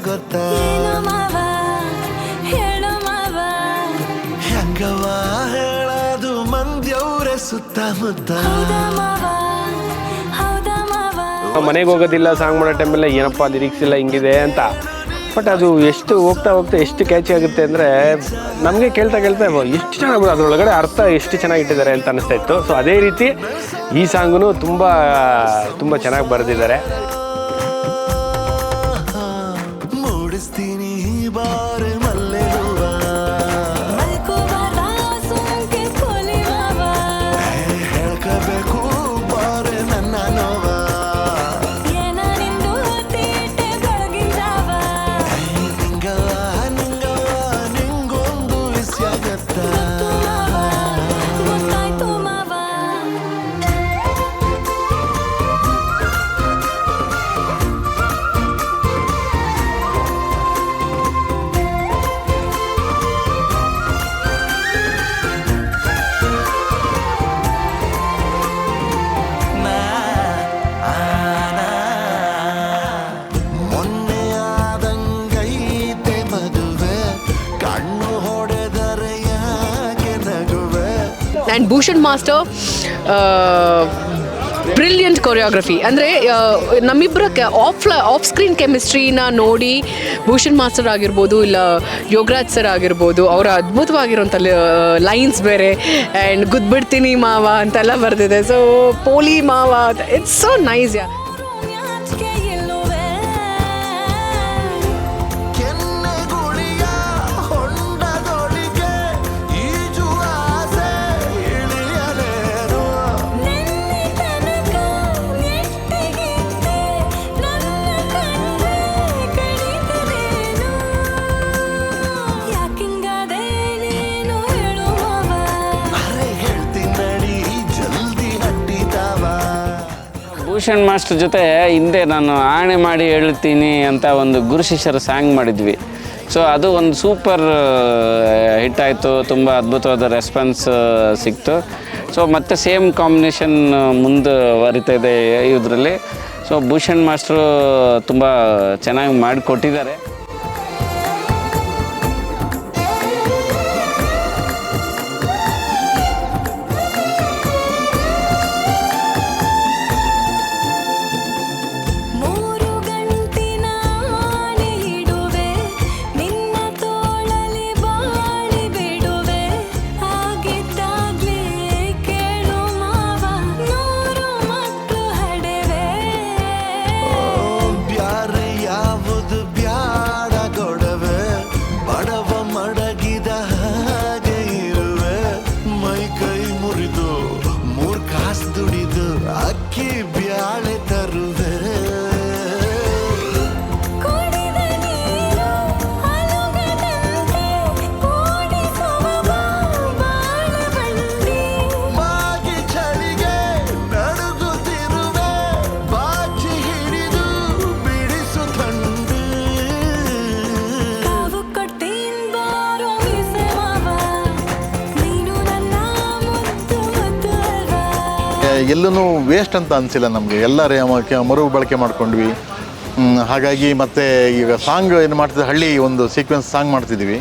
ಗೊತ್ತಾ ಹೆಂಗವ ಹೇಳದು ಮಂದ್ಯವ್ರೆ ಸುತ್ತಮುತ್ತ ಮನೆಗೆ ಹೋಗೋದಿಲ್ಲ ಸಾಂಗ್ ಮಾಡೋ ಟೈಮಲ್ಲಿ ಏನಪ್ಪ ಲಿರಿಕ್ಸ್ ಇಲ್ಲ ಹಿಂಗಿದೆ ಅಂತ. ಬಟ್ ಅದು ಎಷ್ಟು ಹೋಗ್ತಾ ಎಷ್ಟು ಕ್ಯಾಚಿ ಆಗುತ್ತೆ ಅಂದರೆ ನಮಗೆ ಕೇಳ್ತಾ ಎಷ್ಟು ಚೆನ್ನಾಗಿ ಅದರೊಳಗಡೆ ಅರ್ಥ ಎಷ್ಟು ಚೆನ್ನಾಗಿಟ್ಟಿದ್ದಾರೆ ಅಂತ ಅನಿಸ್ತಾ ಇತ್ತು. ಸೊ ಅದೇ ರೀತಿ ಈ ಸಾಂಗೂ ತುಂಬ ಚೆನ್ನಾಗಿ ಬರೆದಿದ್ದಾರೆ. ಮೂಡಿಸ್ತೀನಿ ಬಾರೆ ಮಲ್ಲೆ ಹೇಳ್ಕಬೇಕು ಬಾರೆ ನನ್ನ ನೋವ ನಿಂಗೊಂದು ವಿಷಯಾಗತ್ತ and Bhushan master brilliant choreography. ಅಂದರೆ ನಮ್ಮಿಬ್ಬರ ಆಫ್ ಸ್ಕ್ರೀನ್ ಕೆಮಿಸ್ಟ್ರಿನ ನೋಡಿ ಭೂಷಣ್ ಮಾಸ್ಟರ್ ಆಗಿರ್ಬೋದು ಇಲ್ಲ ಯೋಗರಾಜ್ ಸರ್ ಆಗಿರ್ಬೋದು ಅವರ ಅದ್ಭುತವಾಗಿರೋಂಥ ಲೈನ್ಸ್ ಬೇರೆ ಆ್ಯಂಡ್ ಗುದ್ಬಿಡ್ತೀನಿ ಮಾವ ಅಂತೆಲ್ಲ ಬರ್ತಿದೆ. ಸೊ ಪೋಲಿ ಮಾವ it's so nice. Yeah Bhushan master ಜೊತೆ ಹಿಂದೆ ನಾನು ಆಣೆ ಮಾಡಿ ಹೇಳ್ತೀನಿ ಅಂತ ಒಂದು ಗುರು ಶಿಷ್ಯರ ಸಾಂಗ್ ಮಾಡಿದ್ವಿ. ಸೊ ಅದು ಒಂದು ಸೂಪರ್ ಹಿಟ್ ಆಯಿತು, ತುಂಬ ಅದ್ಭುತವಾದ ರೆಸ್ಪಾನ್ಸ್ ಸಿಕ್ತು. ಸೊ ಮತ್ತು ಸೇಮ್ ಕಾಂಬಿನೇಷನ್ ಮುಂದುವರಿತಾ ಇದೆ ಇದರಲ್ಲಿ. ಸೊ ಭೂಷಣ್ ಮಾಸ್ಟ್ರು ತುಂಬ ಚೆನ್ನಾಗಿ ಮಾಡಿಕೊಟ್ಟಿದ್ದಾರೆ. ಎಲ್ಲೂ ವೇಸ್ಟ್ ಅಂತ ಅನಿಸಿಲ್ಲ ನಮಗೆ. ಎಲ್ಲರೇ ಮರು ಬಳಕೆ ಮಾಡ್ಕೊಂಡ್ವಿ. ಹಾಗಾಗಿ ಮತ್ತೆ ಈಗ ಸಾಂಗ್ ಏನು ಮಾಡ್ತಿದ್ವಿ, ಹಳ್ಳಿ ಒಂದು ಸೀಕ್ವೆನ್ಸ್ ಸಾಂಗ್ ಮಾಡ್ತಿದ್ವಿ.